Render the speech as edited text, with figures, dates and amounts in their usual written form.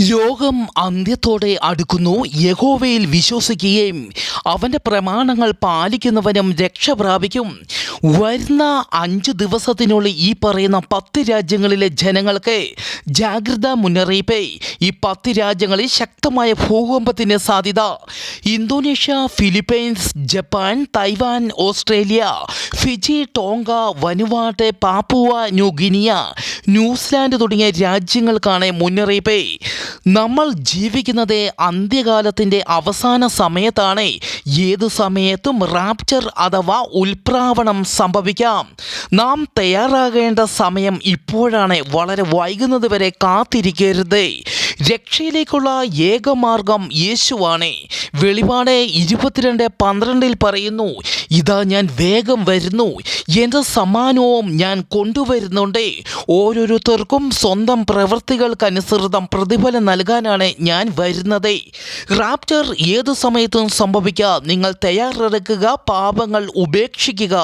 ലോകം അന്ത്യത്തോടെ അടുക്കുന്നു. യഹോവയിൽ വിശ്വസിക്കുകയും അവൻ്റെ പ്രമാണങ്ങൾ പാലിക്കുന്നവനും രക്ഷ പ്രാപിക്കും. വരുന്ന 5 ദിവസത്തിനുള്ളിൽ ഈ പറയുന്ന 10 രാജ്യങ്ങളിലെ ജനങ്ങൾക്ക് ജാഗ്രതാ മുന്നറിയിപ്പ്. ഈ 10 രാജ്യങ്ങളിൽ ശക്തമായ ഭൂകമ്പത്തിന് സാധ്യത. Indonesia, Philippines, Japan, Taiwan, Australia, Fiji, Tonga, Vanuatu, Papua New Guinea, New Zealand തുടങ്ങിയ രാജ്യങ്ങൾക്കാണ് മുന്നറിയിപ്പ്. നമ്മൾ ജീവിക്കുന്നത് അന്ത്യകാലത്തിൻ്റെ അവസാന സമയത്താണ്. ഏതു സമയത്തും റാപ്ചർ അഥവാ ഉൽപ്രാവണം സംഭവിക്കാം. നാം തയ്യാറാകേണ്ട സമയം ഇപ്പോഴാണ്. വളരെ വൈകുന്നത് വരെ കാത്തിരിക്കരുത്. രക്ഷയിലേക്കുള്ള ഏകമാർഗം യേശുവാണ്. വെളിപാട് 22:12 പറയുന്നു, ഇതാ ഞാൻ വേഗം വരുന്നു, എൻ്റെ സമ്മാനവും ഞാൻ കൊണ്ടുവരുന്നുണ്ട്. ഓരോരുത്തർക്കും സ്വന്തം പ്രവൃത്തികൾക്കനുസൃതം പ്രതിഫലം നൽകാനാണ് ഞാൻ വരുന്നത്. റാപ്ചർ ഏതു സമയത്തും സംഭവിക്കാം. നിങ്ങൾ തയ്യാറെടുക്കുക, പാപങ്ങൾ ഉപേക്ഷിക്കുക.